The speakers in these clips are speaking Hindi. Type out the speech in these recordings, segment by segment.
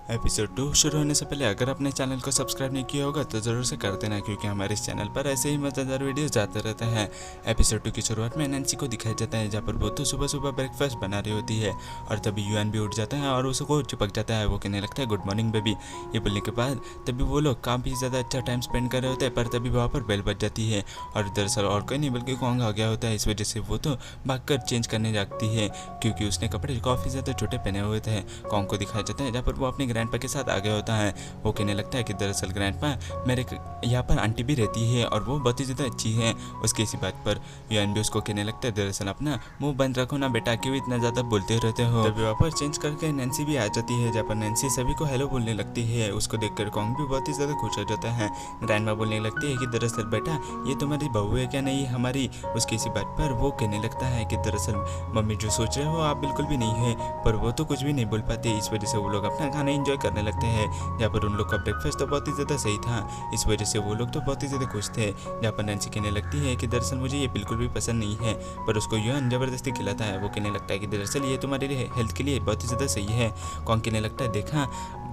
एपिसोड 2 शुरू होने से पहले अगर आपने चैनल को सब्सक्राइब नहीं किया होगा तो ज़रूर से कर देना, क्योंकि हमारे इस चैनल पर ऐसे ही मज़ेदार वीडियोस जाते रहते हैं। एपिसोड 2 की शुरुआत में नैन्सी को दिखाया जाता है, जहाँ पर वो तो सुबह सुबह ब्रेकफास्ट बना रही होती है और तभी यूएन भी उठ जाता है और उसको चिपक जाता है। वो कहने लगता है गुड मॉर्निंग बेबी। ये बोलने के बाद तभी वो लोग काफ़ी ज़्यादा अच्छा टाइम स्पेंड कर रहे होते हैं, पर तभी वहाँ पर बेल बज जाती है और दरअसल और कोई नहीं बल्कि कॉन्ग आ गया होता है। इस वजह से वो तो भागकर चेंज करने जाती है, क्योंकि उसने कपड़े काफ़ी ज़्यादा छोटे पहने हुए थे। कॉन्ग को दिखाया जाता है जहाँ पर वो अपने ग्रैंडपा के साथ आ गया होता है। वो कहने लगता है कि दरअसल ग्रैंडपा मेरे यहाँ पर आंटी भी रहती है और वो बहुत ही ज़्यादा अच्छी है। उसकी इसी बात पर यूएन भी उसको कहने लगता है दरअसल अपना मुंह बंद रखो ना बेटा, क्यों इतना ज़्यादा बोलते रहते हो। तभी वहाँ पर चेंज करके नैन्सी भी आ जाती है, जहाँ पर नैन्सी सभी को हेलो बोलने लगती है। उसको देखकर कॉन्ग भी बहुत ही ज़्यादा खुश हो जाता है। ग्रैंडमा बोलने लगती है कि दरअसल बेटा ये तुम्हारी बहू है क्या, नहीं हमारी। उसकी इसी बात पर वो कहने लगता है कि दरअसल मम्मी जो सोच रहे हो आप बिल्कुल भी नहीं है, पर वो तो कुछ भी नहीं बोल पाते। इस वजह से वो लोग अपना खाना एंजॉय करने लगते हैं, जहाँ पर उन लोग का ब्रेकफास्ट तो बहुत ही ज़्यादा सही था। इस वजह से वो लोग तो बहुत ही ज़्यादा खुश थे। जहाँ पर नैन्सी कहने लगती है कि दरअसल मुझे ये बिल्कुल भी पसंद नहीं है, पर उसको यूएन ज़बरदस्ती खिलाता है। वो कहने लगता है कि दरअसल ये तुम्हारे हेल्थ के लिए बहुत ही ज़्यादा सही है। कौन कहने लगता है देखा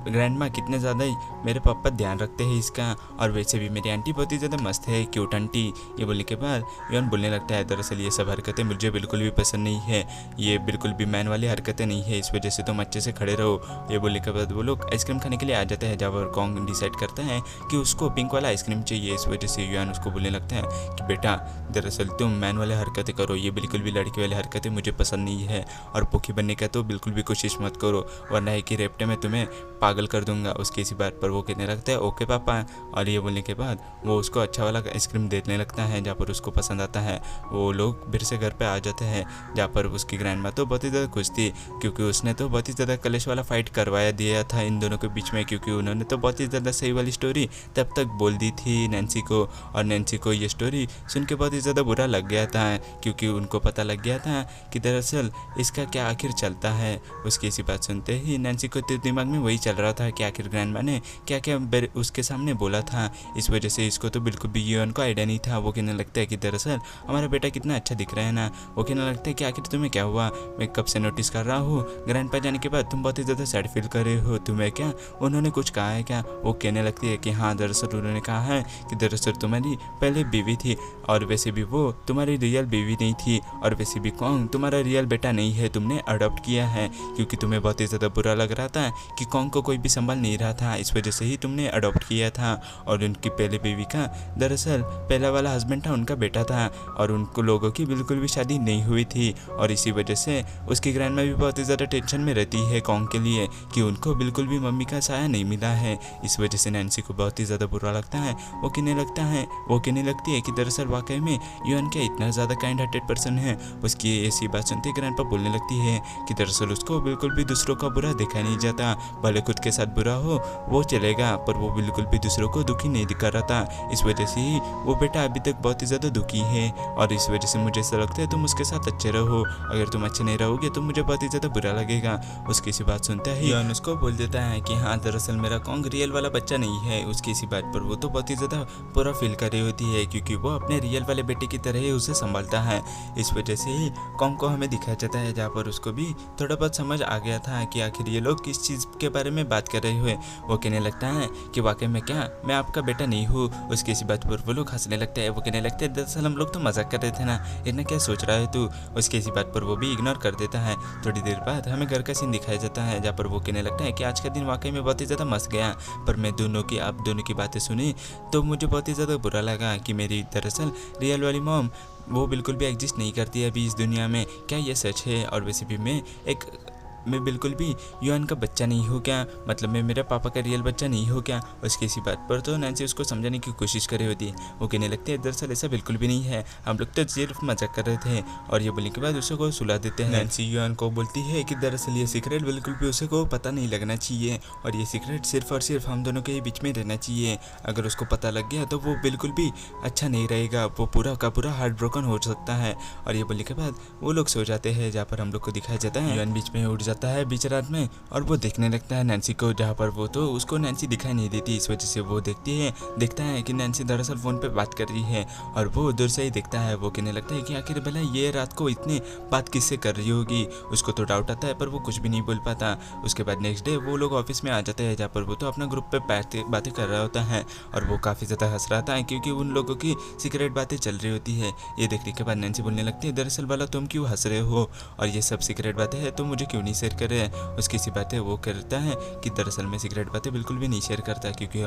ग्रैंडमा कितने ज़्यादा ही मेरे पापा ध्यान रखते हैं इसका, और वैसे भी मेरी आंटी बहुत ही ज़्यादा मस्त है, क्यूट आंटी। ये बोलने के बाद यूएन बोलने लगता है दरअसल ये सब हरकतें मुझे बिल्कुल भी पसंद नहीं है, ये बिल्कुल भी मैन वाली हरकतें नहीं है, इस वजह से तुम अच्छे से खड़े रहो। ये बोलने के बाद वो लोग आइसक्रीम खाने के लिए आ जाते हैं, जहाँ पर कॉन्ग डिसाइड करता है कि उसको पिंक वाला आइसक्रीम चाहिए। इस वजह से यूएन उसको बोलने लगता है कि बेटा दरअसल तुम मैन वाले हरकतें करो, ये बिल्कुल भी लड़की वाली हरकतें मुझे पसंद नहीं है, और पोखी बनने का तो बिल्कुल भी कोशिश मत करो, वरना है कि रेपटे में तुम्हें पागल कर दूंगा। उसकी इसी बात पर वो कहने लगता है ओके पापा। और ये बोलने के बाद वो उसको अच्छा वाला आइसक्रीम देने लगता है, जहाँ पर उसको पसंद आता है। वो लोग फिर से घर पे आ जाते हैं, जहाँ पर उसकी ग्रैंडमा तो बहुत ही ज़्यादा खुश थी, क्योंकि उसने तो बहुत ही ज़्यादा कलेश वाला फाइट करवाया दिया था इन दोनों के बीच में, क्योंकि उन्होंने तो बहुत ही ज़्यादा सही वाली स्टोरी तब तक बोल दी थी नैन्सी को, और नैन्सी को ये स्टोरी सुन के बहुत ही ज़्यादा बुरा लग गया था, क्योंकि उनको पता लग गया था कि दरअसल इसका क्या आखिर चलता है। उसकी इसी बात सुनते ही नैन्सी को तो दिमाग में वही चल रहा था कि आखिर ग्रैंडमा ने क्या क्या उसके सामने बोला था। इस वजह से इसको तो बिल्कुल भी यूएन को आइडिया नहीं था। वो कहने लगता है कि दरअसल हमारा बेटा कितना अच्छा दिख रहा है ना। वो कहने लगता है कि आखिर तुम्हें क्या हुआ, मैं कब से नोटिस कर रहा हूँ ग्रैंडपा जाने के बाद तुम बहुत ही ज़्यादा सैड फील कर रहे हो, तुम्हें क्या उन्होंने कुछ कहा है क्या। वो कहने लगती है कि हाँ दरअसल उन्होंने कहा है कि दरअसल तुम्हारी पहले बीवी थी, और वैसे भी वो तुम्हारी रियल बीवी नहीं थी, और वैसे भी कॉन्ग तुम्हारा रियल बेटा नहीं है, तुमने अडॉप्ट किया है, क्योंकि तुम्हें बहुत ही ज़्यादा बुरा लग रहा था कि कॉन्ग को कोई भी संभाल नहीं रहा था, इस वजह से ही तुमने अडॉप्ट किया था। और उनकी पहले बीवी का दरअसल पहला वाला हस्बैंड था, उनका बेटा था, और उनको लोगों की बिल्कुल भी शादी नहीं हुई थी, और इसी वजह से उसकी ग्रैंडमा भी बहुत ही ज़्यादा टेंशन में रहती है कॉन्ग के लिए कि उनको बिल्कुल भी मम्मी का साया नहीं मिला है। इस वजह से नैन्सी को बहुत ही ज़्यादा बुरा लगता है। वो कहने लगती है कि दरअसल वाकई में यूएन क्या इतना ज़्यादा काइंड हार्टेड पर्सन है। उसकी ऐसी बात सुनते ग्रैंडपा बोलने लगती है कि दरअसल उसको बिल्कुल भी दूसरों का बुरा देखा नहीं जाता, भले खुद के साथ बुरा हो वो चलेगा, पर वो बिल्कुल भी दूसरों को दुखी नहीं दिखा रहा था। इस वजह से ही वो बेटा अभी तक बहुत ही ज़्यादा दुखी है, और इस वजह से मुझे ऐसा लगता है तुम उसके साथ अच्छे रहो, अगर तुम अच्छे नहीं रहोगे तो मुझे बहुत ही ज़्यादा बुरा लगेगा। उसकी इसी बात सुनता ही यूएन उसको बोल देता है कि हाँ दरअसल मेरा कॉन्ग रियल वाला बच्चा नहीं है। उसकी इसी बात पर वो तो बहुत ही ज़्यादा बुरा फील कर रही होती है, क्योंकि वो अपने रियल वाले बेटे की तरह ही उसे संभालता है। इस वजह से ही कॉन्ग को हमें दिखाया जाता है, जहाँ पर उसको भी थोड़ा बहुत समझ आ गया था कि आखिर ये लोग किस चीज़ के बारे में बात कर रहे हुए। वो कहने लगता है कि वाकई में क्या मैं आपका बेटा नहीं हूँ। उसकी इसी बात पर वो लोग हंसने लगते हैं। वो कहने लगते हैं दरअसल हम लोग तो मजाक कर रहे थे ना, इतना क्या सोच रहा है तू। उसकी इसी बात पर वो भी इग्नोर कर देता है। थोड़ी देर बाद हमें घर का सीन दिखाया जाता है, जहाँ पर वो कहने लगता है कि आज का दिन वाकई में बहुत ही ज़्यादा मस्त गया, पर मैं आप दोनों की बातें सुनी तो मुझे बहुत ही ज़्यादा बुरा लगा कि मेरी दरअसल रियल वाली मॉम वो बिल्कुल भी एग्जिस्ट नहीं करती है अभी इस दुनिया में। क्या ये सच है? और वैसे भी मैं बिल्कुल भी यूएन का बच्चा नहीं हूँ क्या, मतलब मैं मेरे पापा का रियल बच्चा नहीं हूँ क्या। उसकी इसी बात पर तो नैन्सी उसको समझाने की कोशिश कर रही होती है। वो कहने लगते हैं दरअसल ऐसा बिल्कुल भी नहीं है, हम लोग तो सिर्फ मजाक कर रहे थे। और ये बोलने के बाद उसे को सुला देते हैं। नैन्सी यूएन को बोलती है कि दरअसल ये सीक्रेट बिल्कुल भी उसे को पता नहीं लगना चाहिए, और ये सीक्रेट सिर्फ और सिर्फ हम दोनों के ही बीच में रहना चाहिए। अगर उसको पता लग गया तो वो बिल्कुल भी अच्छा नहीं रहेगा, वो पूरा का पूरा हार्ट ब्रोकन हो सकता है। और ये बोलने के बाद वो लोग सो जाते हैं, जहाँ पर हम लोग को दिखाया जाता है यूएन बीच में उठ जाता है बीच रात में और वो देखने लगता है नैन्सी को, जहाँ पर वो तो उसको नैन्सी दिखाई नहीं देती। इस वजह से वो देखता है कि नैन्सी दरअसल फ़ोन पे बात कर रही है और वो दूर से ही देखता है। वो कहने लगता है कि आखिर भला ये रात को इतनी बात किससे कर रही होगी। उसको तो डाउट आता है पर वो कुछ भी नहीं बोल पाता। उसके बाद नेक्स्ट डे वो लोग ऑफिस में आ जाते हैं, जहाँ पर वो तो अपना ग्रुप पे बातें कर रहा होता है और वो काफ़ी ज़्यादा हंस रहा था क्योंकि उन लोगों की सीक्रेट बातें चल रही होती है। ये देखने के बाद नैन्सी बोलने लगती है, दरअसल वाला तुम क्यों हंस रहे हो और ये सब सीक्रेट बातें हैं तो मुझे क्यों नहीं शेयर कर रहे हैं। उसकी सी बातें वो करता है कि दरअसल मैं सीक्रेट बातें बिल्कुल भी नहीं शेयर करता क्योंकि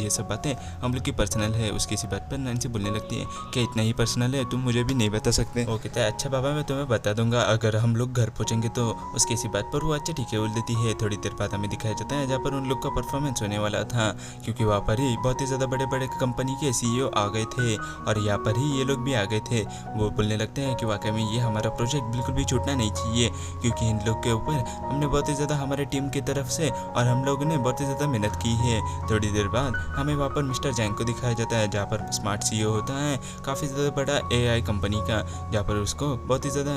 ये सब बातें हम लोग की पर्सनल है। उसकी सी बात पर नैन्सी बोलने लगती है, क्या इतना ही पर्सनल है, तुम मुझे भी नहीं बता सकते। वो कहता है, अच्छा बाबा मैं तुम्हें बता दूंगा अगर हम लोग घर पहुंचेंगे तो। उसकी इसी बात पर वो अच्छा ठीक है बोल देती है। थोड़ी देर बाद हमें दिखाया जाता है जहाँ पर उन लोग का परफॉर्मेंस होने वाला था क्योंकि वहाँ पर ही बहुत ही ज़्यादा बड़े बड़े कंपनी के CEO आ गए थे और यहाँ पर ही ये लोग भी आ गए थे। वो बोलने लगते हैं कि वाकई में ये हमारा प्रोजेक्ट बिल्कुल भी छूटना नहीं चाहिए क्योंकि इन लोग के ऊपर हमने बहुत ही ज़्यादा हमारे टीम की तरफ से और हम लोगों ने बहुत ही ज़्यादा मेहनत की है। थोड़ी देर बाद हमें वहाँ पर मिस्टर जैंग को दिखाया जाता है जहाँ पर स्मार्ट CEO होता है काफ़ी ज़्यादा बड़ा AI कंपनी का, जहाँ पर उसको बहुत ही ज़्यादा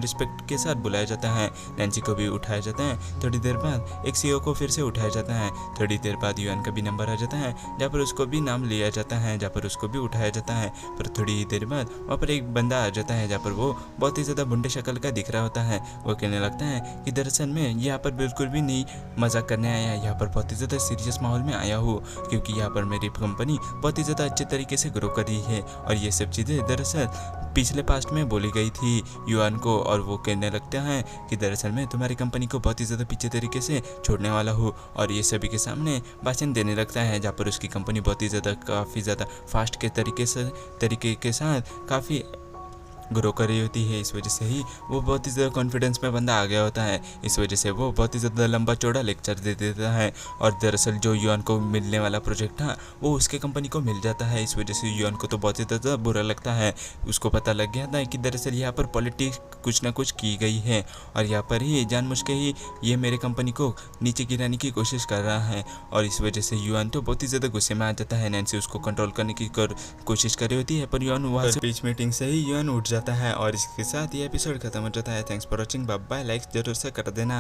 रिस्पेक्ट के साथ बुलाया जाता है। नैन्सी को भी उठाया जाता है। थोड़ी देर बाद एक CEO को फिर से उठाया जाता है। थोड़ी देर बाद युआन का भी नंबर आ जाता है जहाँ पर उसको भी नाम लिया जाता है, जहाँ पर उसको भी उठाया जाता है। पर थोड़ी देर बाद वहाँ पर एक बंदा आ जाता है जहाँ पर वो बहुत ही ज़्यादा बुंडे शक्ल का दिख रहा होता है। वो कहने लगता है कि दरअसल मैं यहाँ पर बिल्कुल भी नहीं मजाक करने आया, यहाँ पर बहुत ही ज़्यादा सीरियस माहौल में आया हूँ क्योंकि यहाँ पर मेरी कंपनी बहुत ही ज़्यादा अच्छे तरीके से ग्रो कर रही है और ये सब चीज़ें दरअसल पिछले पास्ट में बोली गई थी युआन को। और वो कहने लगता है कि दरअसल मैं तुम्हारी कंपनी को बहुत ही ज़्यादा पीछे तरीके से छोड़ने वाला हूँ और ये सभी के सामने भाषण देने लगता है जहाँ पर उसकी कंपनी बहुत ही ज़्यादा काफ़ी ज़्यादा फास्ट के तरीके के साथ काफ़ी ग्रो कर रही होती है। इस वजह से ही वो बहुत ही ज़्यादा कॉन्फिडेंस में बंदा आ गया होता है। इस वजह से वो बहुत ही ज़्यादा लंबा चौड़ा लेक्चर दे देता है और दरअसल जो युआन को मिलने वाला प्रोजेक्ट था वो उसके कंपनी को मिल जाता है। इस वजह से युआन को तो बहुत ही ज़्यादा बुरा लगता है। उसको पता लग गया था कि दरअसल यहाँ पर पॉलिटिक्स कुछ ना कुछ की गई है और यहाँ पर ही जानबूझ के ही ये मेरे कंपनी को नीचे गिराने की कोशिश कर रहा है और इस वजह से युआन तो बहुत ही ज़्यादा गुस्से में आ जाता है। नैन्सी उसको कंट्रोल करने की कोशिश कर रही होती है पर युआन वहाँ से बीच मीटिंग से ही युआन उठ जाता है और इसके साथ ये एपिसोड खत्म हो जाता है। Thanks for watching, bye bye. Like जरूर से कर देना।